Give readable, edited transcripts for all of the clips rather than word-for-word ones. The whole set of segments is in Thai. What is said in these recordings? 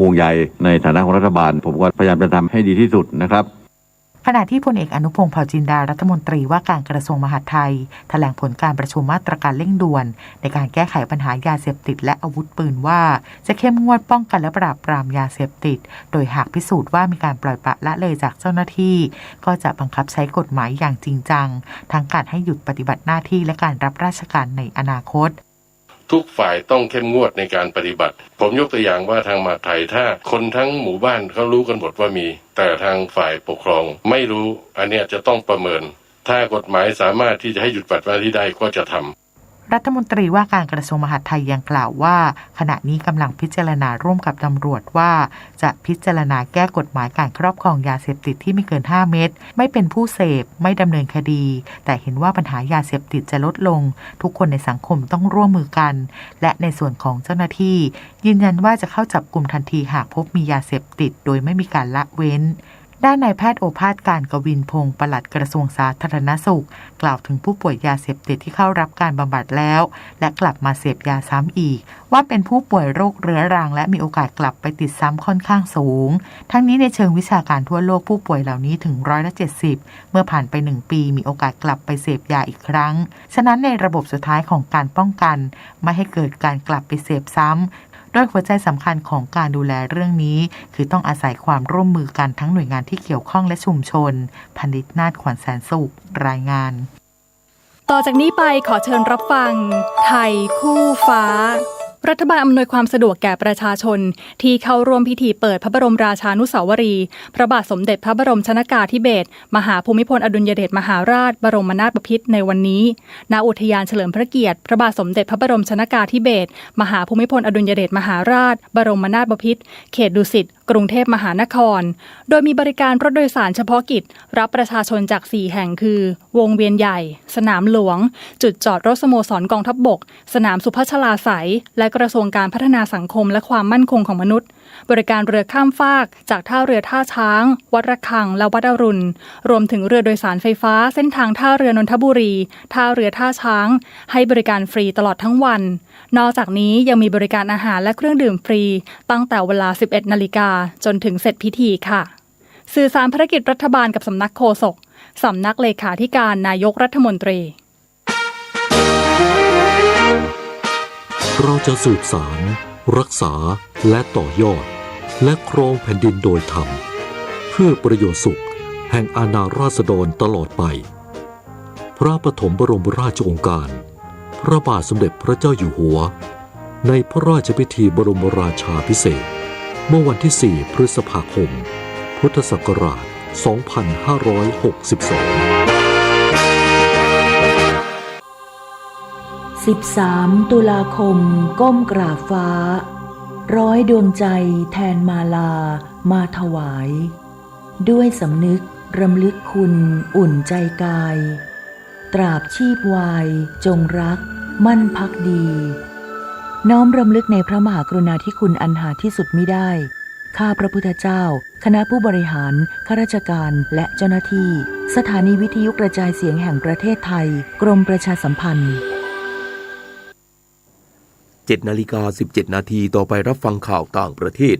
ห่วงใยในฐานะของรัฐบาลผมก็พยายามจะทำให้ดีที่สุดนะครับขณะที่พลเอกอนุพงษ์เผ่าจินดารัฐมนตรีว่าการกระทรวงมหาดไทยแถลงผลการประชุมมาตรการเร่งด่วนในการแก้ไขปัญหายาเสพติดและอาวุธปืนว่าจะเข้มงวดป้องกันและปราบปรามยาเสพติดโดยหากพิสูจน์ว่ามีการปล่อยปละละเลยจากเจ้าหน้าที่ก็จะบังคับใช้กฎหมายอย่างจริงจังทั้งการให้หยุดปฏิบัติหน้าที่และการรับราชการในอนาคตทุกฝ่ายต้องเข้มงวดในการปฏิบัติผมยกตัวอย่างว่าทางมหาดไทยถ้าคนทั้งหมู่บ้านเขารู้กันหมดว่ามีแต่ทางฝ่ายปกครองไม่รู้อันนี้จะต้องประเมินถ้ากฎหมายสามารถที่จะให้หยุดปฏิบัติหน้าที่ได้ก็จะทำรัฐมนตรีว่าการกระทรวงมหาดไทยยังกล่าวว่าขณะนี้กำลังพิจารณาร่วมกับตำรวจว่าจะพิจารณาแก้กฎหมายการครอบครองยาเสพติดที่ไม่เกิน5 เม็ดไม่เป็นผู้เสพไม่ดำเนินคดีแต่เห็นว่าปัญหายาเสพติดจะลดลงทุกคนในสังคมต้องร่วมมือกันและในส่วนของเจ้าหน้าที่ยืนยันว่าจะเข้าจับกุมทันทีหากพบมียาเสพติดโดยไม่มีการละเว้นด้านนายแพทย์โอภาสการกวินพงศ์ปลัดกระทรวงสาธารณสุขกล่าวถึงผู้ป่วยยาเสพติดที่เข้ารับการบำบัดแล้วและกลับมาเสพยาซ้ำอีกว่าเป็นผู้ป่วยโรคเรื้อรังและมีโอกาสกลับไปติดซ้ำค่อนข้างสูงทั้งนี้ในเชิงวิชาการทั่วโลกผู้ป่วยเหล่านี้ถึง70%เมื่อผ่านไป1 ปีมีโอกาสกลับไปเสพยาอีกครั้งฉะนั้นในระบบสุดท้ายของการป้องกันไม่ให้เกิดการกลับไปเสพซ้ำโดยหัวใจสำคัญของการดูแลเรื่องนี้คือต้องอาศัยความร่วมมือกันทั้งหน่วยงานที่เกี่ยวข้องและชุมชนพันธิตนาถขวัญแสนสุขรายงานต่อจากนี้ไปขอเชิญรับฟังไทยคู่ฟ้ารัฐบาลอำนวยความสะดวกแก่ประชาชนที่เข้าร่วมพิธีเปิดพระบรมราชานุสาวรีย์พระบาทสมเด็จพระบรมชนกาธิเบศรมหาภูมิพลอดุลยเดชมหาราชบรมนาถบพิตรในวันนี้ณอุทยานเฉลิมพระเกียรติพระบาทสมเด็จพระบรมชนกาธิเบศรมหาภูมิพลอดุลยเดชมหาราชบรมนาถบพิตรเขตดุสิตกรุงเทพมหานครโดยมีบริการรถโดยสารเฉพาะกิจรับประชาชนจาก4 แห่งคือวงเวียนใหญ่สนามหลวงจุดจอดรถสโมสรกองทัพบกสนามสุพัชลาไสยและกระทรวงการพัฒนาสังคมและความมั่นคงของมนุษย์บริการเรือข้ามฟากจากท่าเรือท่าช้างวัดระฆังและวัดอรุณรวมถึงเรือโดยสารไฟฟ้าเส้นทางท่าเรือนนทบุรีท่าเรือท่าช้างให้บริการฟรีตลอดทั้งวันนอกจากนี้ยังมีบริการอาหารและเครื่องดื่มฟรีตั้งแต่เวลา 11 นาฬิกาจนถึงเสร็จพิธีค่ะสื่อสารภารกิจรัฐบาลกับสำนักโฆษกสำนักเลขาธิการนายกรัฐมนตรีเราจะสืบสารรักษาและต่อยอดและครองแผ่นดินโดยธรรมเพื่อประโยชน์สุขแห่งอาณาราษฎรตลอดไปพระปฐมบรมราชโองการพระบาทสมเด็จพระเจ้าอยู่หัวในพระราชพิธีบรมราชาภิเษกเมื่อวันที่ 4 พฤษภาคม พุทธศักราช 2562 13 ตุลาคมก้มกราบฟ้า100 ดวงใจแทนมาลามาถวายด้วยสำนึกรำลึกคุณอุ่นใจกายตราบชีพวายจงรักมั่นภักดีน้อมรำลึกในพระมหากรุณาธิคุณอันหาที่สุดมิได้ข้าพระพุทธเจ้าคณะผู้บริหารข้าราชการและเจ้าหน้าที่สถานีวิทยุกระจายเสียงแห่งประเทศไทยกรมประชาสัมพันธ์7:17 นาทีต่อไปรับฟังข่าวต่างประเทศ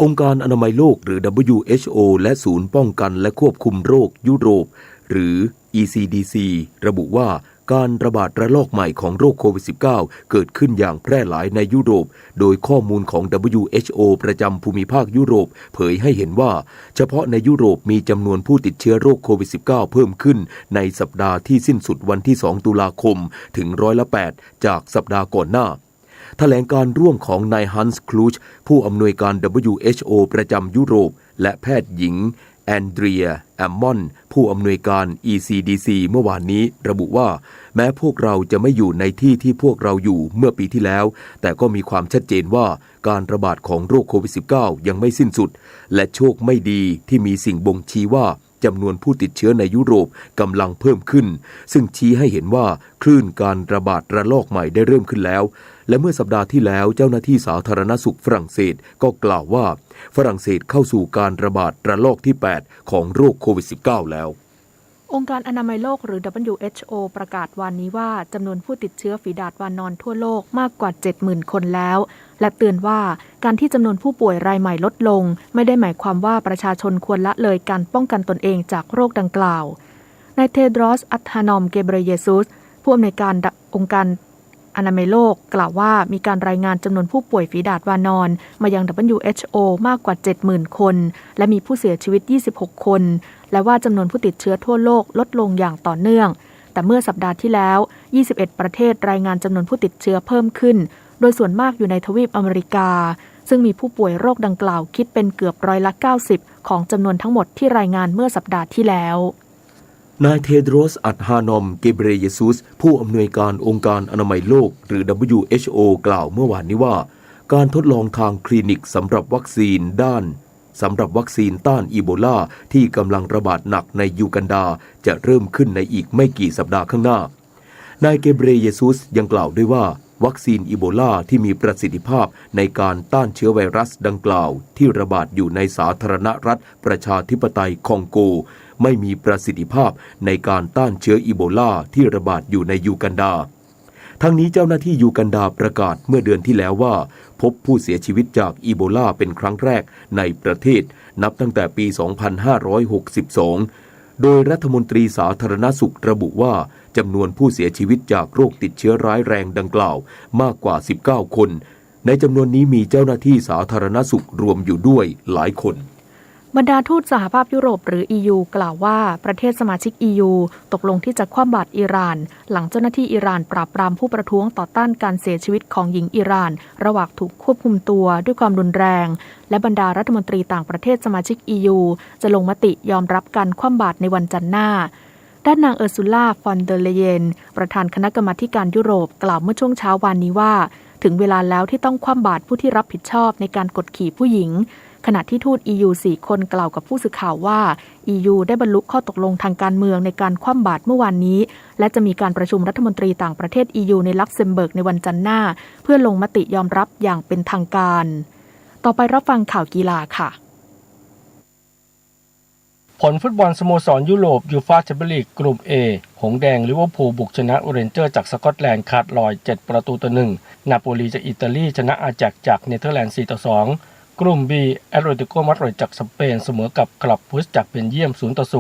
องค์การอนามัยโลกหรือ WHO และศูนย์ป้องกันและควบคุมโรคยุโรปหรือ ECDC ระบุว่าการระบาดระลอกใหม่ของโรคโควิด -19 เกิดขึ้นอย่างแพร่หลายในยุโรปโดยข้อมูลของ WHO ประจำภูมิภาคยุโรปเผยให้เห็นว่าเฉพาะในยุโรปมีจำนวนผู้ติดเชื้อโรคโควิด -19 เพิ่มขึ้นในสัปดาห์ที่สิ้นสุดวันที่ 2 ตุลาคมถึง8%จากสัปดาห์ก่อนหน้าแถลงการร่วมของนายฮันส์ คลูชผู้อำนวยการ WHO ประจำยุโรปและแพทย์หญิงแอนเดรีย แอมมอนผู้อำนวยการ ECDC เมื่อวานนี้ระบุว่าแม้พวกเราจะไม่อยู่ในที่ที่พวกเราอยู่เมื่อปีที่แล้วแต่ก็มีความชัดเจนว่าการระบาดของโรคโควิด -19 ยังไม่สิ้นสุดและโชคไม่ดีที่มีสิ่งบ่งชี้ว่าจำนวนผู้ติดเชื้อในยุโรปกำลังเพิ่มขึ้นซึ่งชี้ให้เห็นว่าคลื่นการระบาดระลอกใหม่ได้เริ่มขึ้นแล้วและเมื่อสัปดาห์ที่แล้วเจ้าหน้าที่สาธารณสุขฝรั่งเศสก็กล่าวว่าฝรั่งเศสเข้าสู่การระบาดระลอกที่ 8 ของโรคโควิด -19 แล้ว องค์การอนามัยโลกหรือ WHO ประกาศวันนี้ว่าจำนวนผู้ติดเชื้อฝีดาษวานอนทั่วโลกมากกว่า 70,000 คนแล้วและเตือนว่าการที่จำนวนผู้ป่วยรายใหม่ลดลงไม่ได้หมายความว่าประชาชนควรละเลยการป้องกันตนเองจากโรคดังกล่าวนายเทดรอส อัธานอม เกเบรเยซุสผู้อำนวยการองค์การอนามัยโลกกล่าวว่ามีการรายงานจำนวนผู้ป่วยฝีดาษวานอนมายัง WHO มากกว่า 70,000 คนและมีผู้เสียชีวิต 26 คนและว่าจำนวนผู้ติดเชื้อทั่วโลกลดลงอย่างต่อเนื่องแต่เมื่อสัปดาห์ที่แล้ว 21 ประเทศรายงานจำนวนผู้ติดเชื้อเพิ่มขึ้นโดยส่วนมากอยู่ในทวีปอเมริกาซึ่งมีผู้ป่วยโรคดังกล่าวคิดเป็นเกือบ90%ของจำนวนทั้งหมดที่รายงานเมื่อสัปดาห์ที่แล้วนายเทโดรส อัดฮานอม เกเบรเยซุสผู้อำนวยการองค์การอนามัยโลกหรือ WHO กล่าวเมื่อวานนี้ว่าการทดลองทางคลินิกสำหรับวัคซีนต้านอีโบลาที่กำลังระบาดหนักในยูกันดาจะเริ่มขึ้นในอีกไม่กี่สัปดาห์ข้างหน้านายเกเบรเยซุสยังกล่าวด้วยว่าวัคซีนอีโบลาที่มีประสิทธิภาพในการต้านเชื้อไวรัสดังกล่าวที่ระบาดอยู่ในสาธารณรัฐประชาธิปไตยคองโกไม่มีประสิทธิภาพในการต้านเชื้ออีโบลาที่ระบาดอยู่ในยูกันดาทั้งนี้เจ้าหน้าที่ยูกันดาประกาศเมื่อเดือนที่แล้วว่าพบผู้เสียชีวิตจากอีโบลาเป็นครั้งแรกในประเทศนับตั้งแต่ปี 2562 โดยรัฐมนตรีสาธารณสุขระบุว่าจำนวนผู้เสียชีวิตจากโรคติดเชื้อร้ายแรงดังกล่าวมากกว่า 19 คนในจำนวนนี้มีเจ้าหน้าที่สาธารณสุขรวมอยู่ด้วยหลายคนบรรดาทูตสหภาพยุโรปหรือ EU กล่าวว่าประเทศสมาชิก EU ตกลงที่จะคว่ำบาตรอิหร่านหลังเจ้าหน้าที่อิหร่านปราบปรามผู้ประท้วงต่อต้านการเสียชีวิตของหญิงอิหร่านระหว่างถูกควบคุมตัวด้วยความรุนแรงและบรรดารัฐมนตรีต่างประเทศสมาชิก EU จะลงมติยอมรับการคว่ำบาตรในวันจันทร์หน้าด้านนางเออร์ซูล่า ฟอนเดอร์เลเยนประธานคณะกรรมาการยุโรปกล่าวเมื่อช่วงเช้าวานนี้ว่าถึงเวลาแล้วที่ต้องคว่ำบาตรผู้ที่รับผิดชอบในการกดขี่ผู้หญิงขณะที่ทูต EU 4 คนกล่าวกับผู้สื่อข่าวว่า EU ได้บรรลุข้อตกลงทางการเมืองในการคว่ำบาตรเมื่อวานนี้และจะมีการประชุมรัฐมนตรีต่างประเทศ EU ในลักเซมเบิร์กในวันจันทร์หน้าเพื่อลงมติยอมรับอย่างเป็นทางการต่อไปรับฟังข่าวกีฬาค่ะผลฟุตบอลสโมสรยุโรปยูฟ่าแชมเปี้ยนลีกกลุ่ม A หงส์แดงลิเวอร์พูลบุกชนะเรนเจอร์จากสกอตแลนด์ขาดลอย7-1นาโปลีจากอิตาลีชนะอาแจ็คจากเนเธอร์แลนด์4-2กลุ่ม B แอตเลติโกมาดริดจากสเปนเสมอกับคลับพุชจากเบลเยียม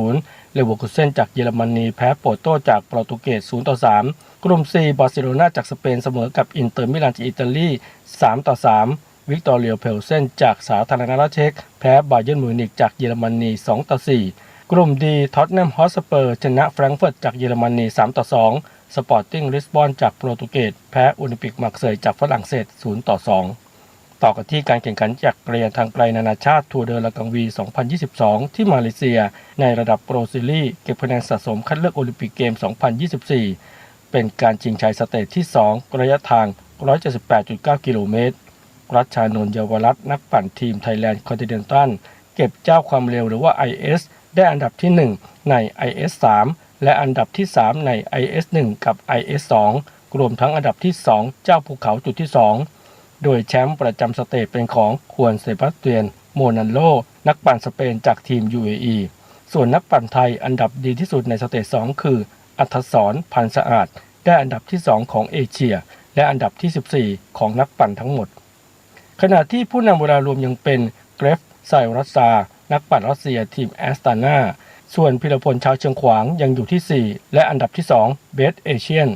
0-0เลเวอร์คูเซ่นจากเยอรมนีแพ้โปโตจากโปรตุเกส0-3กลุ่ม C บาร์เซโลนาจากสเปนเสมอกับอินเตอร์มิลานจากอิตาลี3-3วิกตอเรียเพลเซนจากสาธารณรัฐเช็กแพ้บาเยิร์นมิวนิกจากเยอรมนี2-4กลุ่ม D ท็อตแนมฮอตสเปอร์ชนะแฟรงก์เฟิร์ตจากเยอรมนี3-2สปอร์ติ้งลิสบอนจากโปรตุเกสแพ้โอลิมปิกมาร์เซย์จากฝรั่งเศส0-2ต่อกันที่การแข่งขันจักรยานทางไกลนานาชาติทัวร์เดอละกังวี2022ที่มาเลเซียในระดับโปรซีรีส์เก็บคะแนนสะสมคัดเลือกโอลิมปิกเกม2024เป็นการชิงชัยสเตจที่2ระยะทาง 178.9 กิโลเมตรรัชชานนท์ เยาวรัตน์นักปั่นทีมไทยแลนด์คอนติเนนตัลเก็บเจ้าความเร็วหรือว่า IS ได้อันดับที่1ใน IS 3และอันดับที่3ใน IS 1กับ IS 2รวมทั้งอันดับที่2เจ้าภูเขาจุดที่2โดยแชมป์ประจำสเตจเป็นของฮวนเซบาสเตียนโมนันโลนักปั่นสเปนจากทีม UAE ส่วนนักปั่นไทยอันดับดีที่สุดในสเตจ2คืออัธศร พันธ์สะอาดได้อันดับที่2ของเอเชียและอันดับที่14ของนักปั่นทั้งหมดขณะที่ผู้นำเวลารวมยังเป็นเกรฟ ไซรัสซานักปั่นรัสเซียทีมแอสตานาส่วนพิรพลชาวเชียงขวางยังอยู่ที่4และอันดับที่2เบสเอเชียน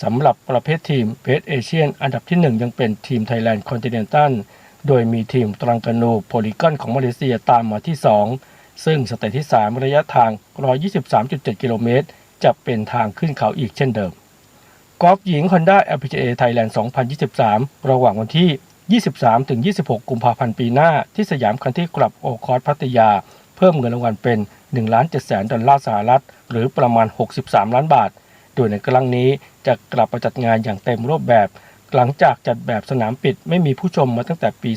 สำหรับประเภททีมเบสเอเชียนอันดับที่1ยังเป็นทีมไทยแลนด์คอนติเนนตัลโดยมีทีมตรังกานูโพลีกอนของมาเลเซียตามมาที่2ซึ่งสเตจที่3ระยะทาง 123.7 กิโลเมตรจะเป็นทางขึ้นเขาอีกเช่นเดิมกอล์ฟหญิง Honda LPGA Thailand 2023ระหว่างวันที่23-26 กุมภาพันธ์ปีหน้าที่สยามคันทรีคลับโอคอร์สพัทยาเพิ่มเงินรางวัลเป็น $1,700,000 หรือประมาณ63ล้านบาทโดยในครั้งนี้จะกลับมาจัดงานอย่างเต็มรูปแบบหลังจากจัดแบบสนามปิดไม่มีผู้ชมมาตั้งแต่ปี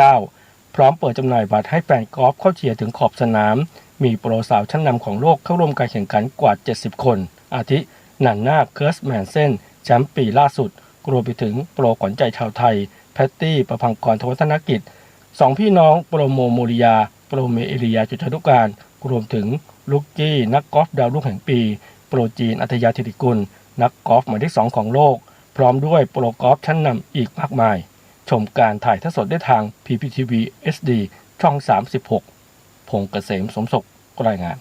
2019 พร้อมเปิดจำหน่ายบัตรให้แฟนกอล์ฟเข้าเชียร์ถึงขอบสนามมีโปรสาวชั้นนำของโลกเข้าร่วมการแข่งขันกว่า70คนอาทินันนา เคิร์สแมนเซนแชมป์ปีล่าสุดรวมไปถึงโปรขวัญใจชาวไทยแพตตี้ประภังกร ทวัฒนกิจ2พี่น้องโปรโมโมริยาโปรเมเอริยาจุฑานุการ รวมถึงลูกกี้นักกอล์ฟดาวรุ่งแห่งปีโปรจีนอัธยาธิติกุลนักกอล์ฟหมายเลข2ของโลกพร้อมด้วยโปรกอล์ฟชั้นนำอีกมากมายชมการถ่ายทอดสดได้ทาง PPTV SD ช่อง 36 พงษ์เกษมสมศักดิ์รายงาน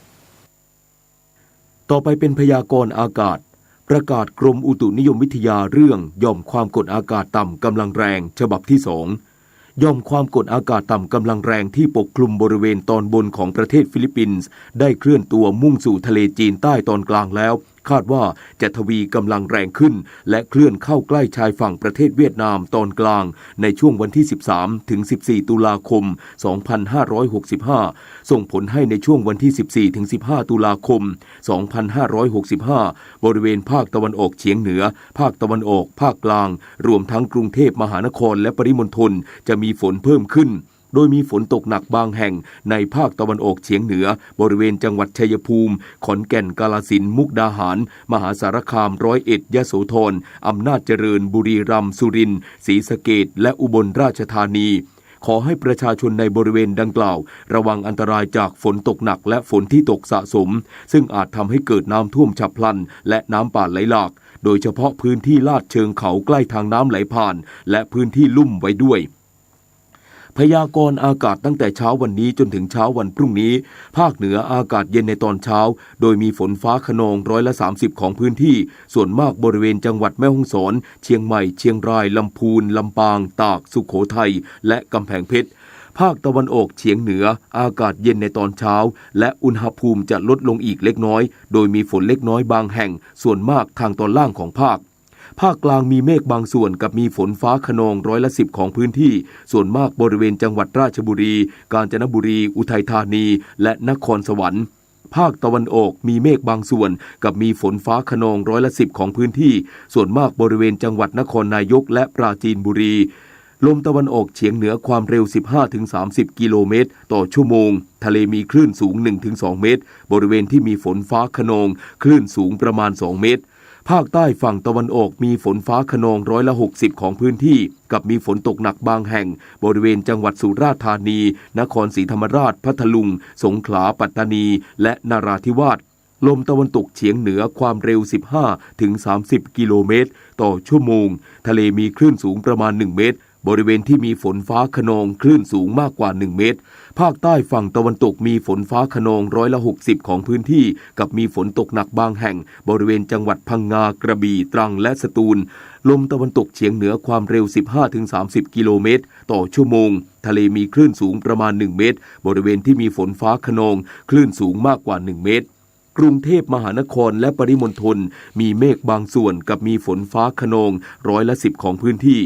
ต่อไปเป็นพยากรณ์อากาศประกาศกรมอุตุนิยมวิทยาเรื่องหย่อมความกดอากาศต่ำกำลังแรงฉบับที่ 2 หย่อมความกดอากาศต่ำกำลังแรงที่ปกคลุมบริเวณตอนบนของประเทศฟิลิปปินส์ได้เคลื่อนตัวมุ่งสู่ทะเลจีนใต้ตอนกลางแล้วคาดว่าจะทวีกำลังแรงขึ้นและเคลื่อนเข้าใกล้ชายฝั่งประเทศเวียดนามตอนกลางในช่วงวันที่ 13 ถึง 14 ตุลาคม 2565 ส่งผลให้ในช่วงวันที่ 14 ถึง 15 ตุลาคม 2565 บริเวณภาคตะวันออกเฉียงเหนือภาคตะวันออกภาคกลางรวมทั้งกรุงเทพมหานครและปริมณฑลจะมีฝนเพิ่มขึ้นโดยมีฝนตกหนักบางแห่งในภาคตะวันออกเฉียงเหนือบริเวณจังหวัดชัยภูมิขอนแก่นกาฬสินธุ์มุกดาหารมหาสารคามร้อยเอ็ดยโสธรอำนาจเจริญบุรีรัมย์สุรินทร์ศรีสะเกษและอุบลราชธานีขอให้ประชาชนในบริเวณดังกล่าวระวังอันตรายจากฝนตกหนักและฝนที่ตกสะสมซึ่งอาจทำให้เกิดน้ำท่วมฉับพลันและน้ำป่าไหลหลากโดยเฉพาะพื้นที่ลาดเชิงเขาใกล้ทางน้ำไหลผ่านและพื้นที่ลุ่มไว้ด้วยพยากรณ์อากาศตั้งแต่เช้าวันนี้จนถึงเช้าวันพรุ่งนี้ภาคเหนืออากาศเย็นในตอนเช้าโดยมีฝนฟ้าคะนอง30%ของพื้นที่ส่วนมากบริเวณจังหวัดแม่ฮ่องสอนเชียงใหม่เชียงรายลำพูนลำปางตากสุโขทัยและกำแพงเพชรภาคตะวันออกเฉียงเหนืออากาศเย็นในตอนเช้าและอุณหภูมิจะลดลงอีกเล็กน้อยโดยมีฝนเล็กน้อยบางแห่งส่วนมากทางตอนล่างของภาคกลางมีเมฆบางส่วนกับมีฝนฟ้าคะนอง10%ของพื้นที่ส่วนมากบริเวณจังหวัดราชบุรีกาญจนบุรีอุทัยธานีและนครสวรรค์ภาคตะวันออกมีเมฆบางส่วนกับมีฝนฟ้าคะนอง10%ของพื้นที่ส่วนมากบริเวณจังหวัดนครนายกและปราจีนบุรีลมตะวันออกเฉียงเหนือความเร็ว 15-30 กิโลเมตรต่อชั่วโมงทะเลมีคลื่นสูง 1-2 เมตรบริเวณที่มีฝนฟ้าคะนองคลื่นสูงประมาณ2 เมตรภาคใต้ฝั่งตะวันออกมีฝนฟ้าคะนอง60%ของพื้นที่กับมีฝนตกหนักบางแห่งบริเวณจังหวัดสุราษฎร์ธานีนครศรีธรรมราชพัทลุงสงขลาปัตตานีและนราธิวาสลมตะวันตกเฉียงเหนือความเร็ว 15-30 กิโลเมตรต่อชั่วโมงทะเลมีคลื่นสูงประมาณ1 เมตรบริเวณที่มีฝนฟ้าคะนองคลื่นสูงมากกว่า1 เมตรภาคใต้ฝั่งตะวันตกมีฝนฟ้าคะนอง60%ของพื้นที่กับมีฝนตกหนักบางแห่งบริเวณจังหวัดพังงากระบี่ตรังและสตูลลมตะวันตกเฉียงเหนือความเร็ว 15-30 กิโลเมตรต่อชั่วโมงทะเลมีคลื่นสูงประมาณ1 เมตรบริเวณที่มีฝนฟ้าคะนองคลื่นสูงมากกว่า1 เมตรกรุงเทพมหานครและปริมณฑลมีเมฆบางส่วนกับมีฝนฟ้าคะนอง10%ของพื้นที่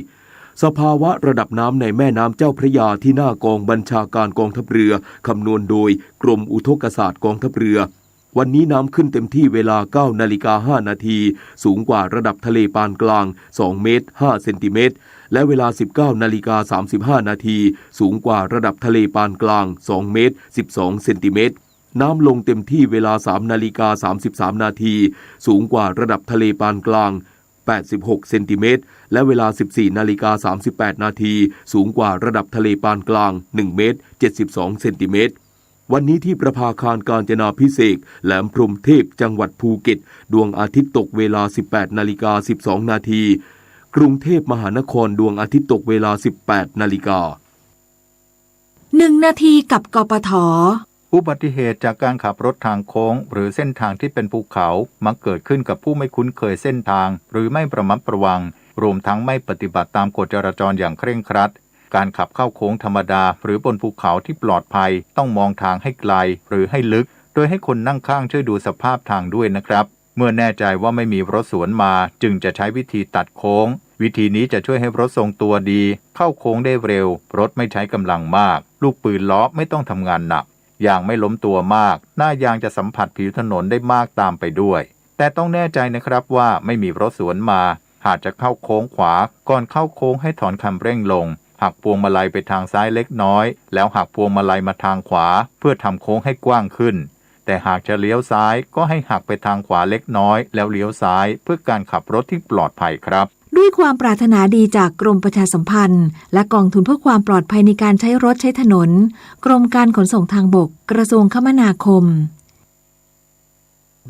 สภาวะระดับน้ำในแม่น้ำเจ้าพระยาที่หน้ากองบัญชาการกองทัพเรือคำนวณโดยกรมอุทกศาสตร์กองทัพเรือวันนี้น้ำขึ้นเต็มที่เวลา 9:05 นาทีสูงกว่าระดับทะเลปานกลาง2 เมตร 5 เซนติเมตรและเวลา 19:35 นาทีสูงกว่าระดับทะเลปานกลาง2 เมตร 12 เซนติเมตรน้ำลงเต็มที่เวลา 3:33 นาทีสูงกว่าระดับทะเลปานกลาง86 เซนติเมตรและเวลา 14:38 นาทีสูงกว่าระดับทะเลปานกลาง1 เมตร 72 เซนติเมตรวันนี้ที่ประภาคารกาญจนาภิเษกแหลมพรหมเทพจังหวัดภูเก็ตดวงอาทิตย์ตกเวลา 18:12 นาทีกรุงเทพมหานครดวงอาทิตย์ตกเวลา 18:00 น1 นาทีกับกปท.อุบัติเหตุจากการขับรถทางโค้งหรือเส้นทางที่เป็นภูเขามักเกิดขึ้นกับผู้ไม่คุ้นเคยเส้นทางหรือไม่ระมัดระวังรวมทั้งไม่ปฏิบัติตามกฎจราจรอย่างเคร่งครัดการขับเข้าโค้งธรรมดาหรือบนภูเขาที่ปลอดภัยต้องมองทางให้ไกลหรือให้ลึกโดยให้คนนั่งข้างช่วยดูสภาพทางด้วยนะครับเมื่อแน่ใจว่าไม่มีรถสวนมาจึงจะใช้วิธีตัดโค้งวิธีนี้จะช่วยให้รถทรงตัวดีเข้าโค้งได้เร็วรถไม่ใช้กำลังมากลูกปืนล้อไม่ต้องทำงานหนักยางไม่ล้มตัวมากหน้ายางจะสัมผัสผิวถนนได้มากตามไปด้วยแต่ต้องแน่ใจนะครับว่าไม่มีรถสวนมาหากจะเข้าโค้งขวาก่อนเข้าโค้งให้ถอนคันเร่งลงหักพวงมาลัยไปทางซ้ายเล็กน้อยแล้วหักพวงมาลัยมาทางขวาเพื่อทำโค้งให้กว้างขึ้นแต่หากจะเลี้ยวซ้ายก็ให้หักไปทางขวาเล็กน้อยแล้วเลี้ยวซ้ายเพื่อการขับรถที่ปลอดภัยครับ ด้วยความปรารถนาดีจากกรมประชาสัมพันธ์และกองทุนเพื่อความปลอดภัยในการใช้รถใช้ถนนกรมการขนส่งทางบกกระทรวงคมนาคม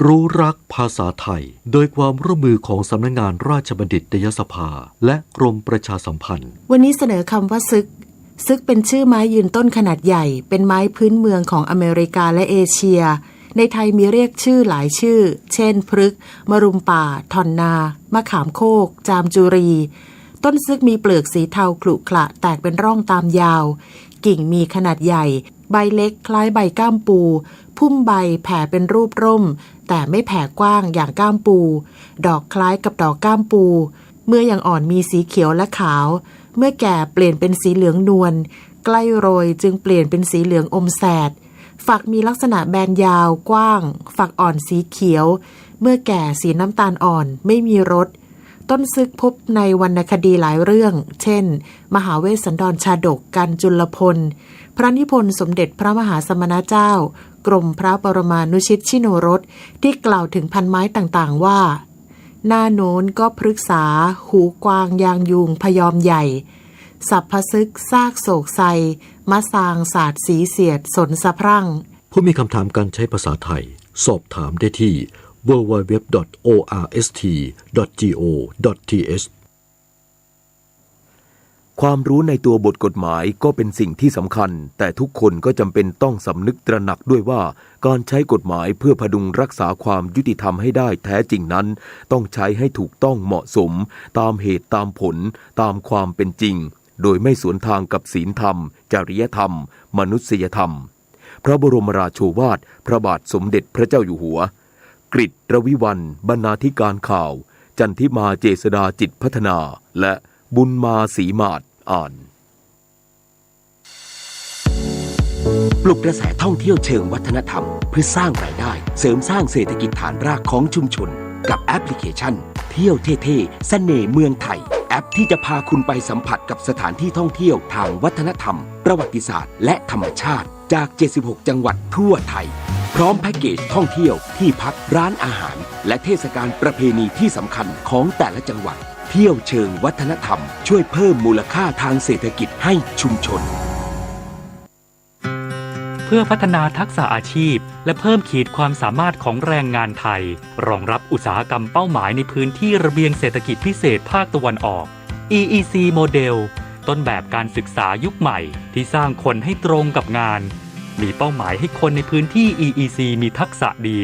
รู้รักภาษาไทยโดยความร่วมมือของสำนักงานราชบัณฑิตยสภาและกรมประชาสัมพันธ์วันนี้เสนอคำว่าซึกเป็นชื่อไม้ยืนต้นขนาดใหญ่เป็นไม้พื้นเมืองของอเมริกาและเอเชียในไทยมีเรียกชื่อหลายชื่อเช่นพฤกษ์มะรุมป่าทอนนามะขามโคกจามจุรีต้นซึกมีเปลือกสีเทาขรุขระแตกเป็นร่องตามยาวกิ่งมีขนาดใหญ่ใบเล็กคล้ายใบก้ามปูพุ่มใบแผ่เป็นรูปร่มแต่ไม่แผ่กว้างอย่างก้ามปูดอกคล้ายกับดอกก้ามปูเมื่อยังอ่อนมีสีเขียวและขาวเมื่อแก่เปลี่ยนเป็นสีเหลืองนวลใกล้โรยจึงเปลี่ยนเป็นสีเหลืองอมแสดฝักมีลักษณะแบนยาวกว้างฝักอ่อนสีเขียวเมื่อแก่สีน้ำตาลอ่อนไม่มีรสต้นซึกพบในวรรณคดีหลายเรื่องเช่นมหาเวสสันดรชาดกกันจุลพลพระนิพนธ์สมเด็จพระมหาสมณเจ้ากรมพระปรมานุชิตชิโนรสที่กล่าวถึงพันไม้ต่างๆว่าหน้าโน้นก็พฤกษาหูกวางยางยูงพยอมใหญ่สัพพซึกซากโศกไซมะซางศาสตร์สีเสียดสนสะพรั่งผู้มีคำถามการใช้ภาษาไทยสอบถามได้ที่ www.orst.go.th ความรู้ในตัวบทกฎหมายก็เป็นสิ่งที่สำคัญแต่ทุกคนก็จำเป็นต้องสำนึกตระหนักด้วยว่าการใช้กฎหมายเพื่อพดุงรักษาความยุติธรรมให้ได้แท้จริงนั้นต้องใช้ให้ถูกต้องเหมาะสมตามเหตุตามผลตามความเป็นจริงโดยไม่สวนทางกับศีลธรรมจริยธรรมมนุษยธรรมพระบรมราโชวาทพระบาทสมเด็จพระเจ้าอยู่หัวกฤษรวิวรรณบรรณาธิการข่าวจันทิมาเจษฎาจิตพัฒนาและบุญมาศรีมาศอ่านปลุกกระแสท่องเที่ยวเชิงวัฒนธรรมเพื่อสร้างรายได้เสริมสร้างเศรษฐกิจฐานรากของชุมชนกับแอปพลิเคชันเที่ยวเท่ๆเสน่ห์เมืองไทยแอปที่จะพาคุณไปสัมผัสกับสถานที่ท่องเที่ยวทางวัฒนธรรมประวัติศาสตร์และธรรมชาติจาก76จังหวัดทั่วไทยพร้อมแพ็กเกจท่องเที่ยวที่พักร้านอาหารและเทศกาลประเพณีที่สำคัญของแต่ละจังหวัดเที่ยวเชิงวัฒนธรรมช่วยเพิ่มมูลค่าทางเศรษฐกิจให้ชุมชนเพื่อพัฒนาทักษะอาชีพและเพิ่มขีดความสามารถของแรงงานไทยรองรับอุตสาหกรรมเป้าหมายในพื้นที่ระเบียงเศรษฐกิจพิเศษภาคตะวันออก EEC โมเดลต้นแบบการศึกษายุคใหม่ที่สร้างคนให้ตรงกับงานมีเป้าหมายให้คนในพื้นที่ EEC มีทักษะดี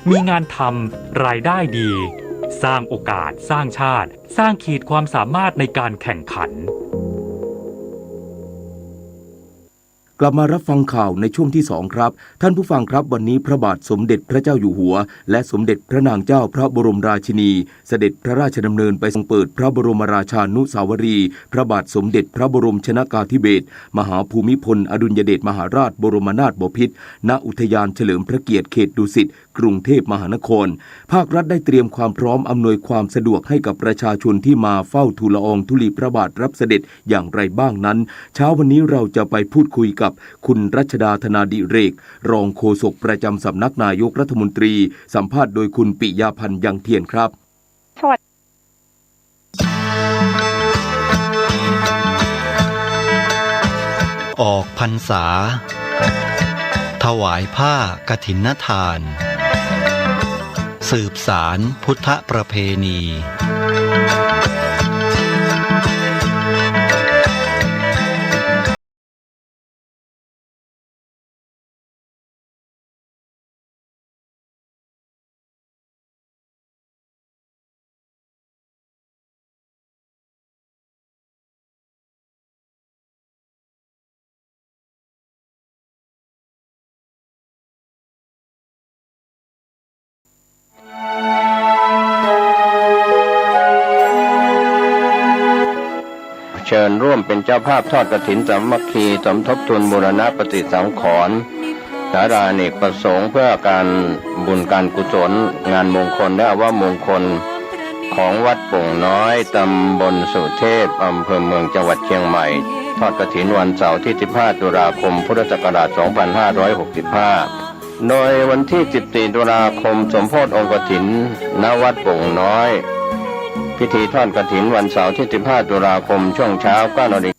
มีงานทำรายได้ดีสร้างโอกาสสร้างชาติสร้างขีดความสามารถในการแข่งขัน กลับมารับฟังข่าวในช่วงที่2ครับท่านผู้ฟังครับวันนี้พระบาทสมเด็จพระเจ้าอยู่หัวและสมเด็จพระนางเจ้าพระบรมราชินีเสด็จพระราชดำเนินไปทรงเปิดพระบรมราชานุสาวรีย์พระบาทสมเด็จพระบรมชนกาธิเบศรมหาภูมิพลอดุลยเดชมหาราชบรมนาถบพิตรณอุทยานเฉลิมพระเกียรติเขตดุสิตกรุงเทพมหานครภาครัฐได้เตรียมความพร้อมอำนวยความสะดวกให้กับประชาชนที่มาเฝ้าทูลละอองธุลีพระบาทรับเสด็จอย่างไรบ้างนั้นเช้าวันนี้เราจะไปพูดคุยกับคุณรัชดาธนาดิเรกรองโฆษกประจำสำนักนายกรัฐมนตรีสัมภาษณ์โดยคุณปิยาพันธ์ยังเทียนครับสวัสดีออกพรรษาถวายผ้ากฐินทานสืบสารพุทธประเพณีเชิญร่วมเป็นเจ้าภาพทอดกฐินสามัคคีสมทบทุนบูรณะปฏิสังขรณ์สาราอเนกประสงค์เพื่อการบุญการกุศลงานมงคลและอวมงคลของวัดโป่งน้อยตำบลสุเทพอำเภอเมืองจังหวัดเชียงใหม่ทอดกฐินวันเสาร์ที่15ตุลาคมพุทธศักราช2565โดยวันที่14ตุลาคมสมโภชองค์กฐินณวัดโป่งน้อย พิธีทอดกฐินวันเสาร์ที่ 15 ตุลาคมช่วงเช้า 9 นาฬิกา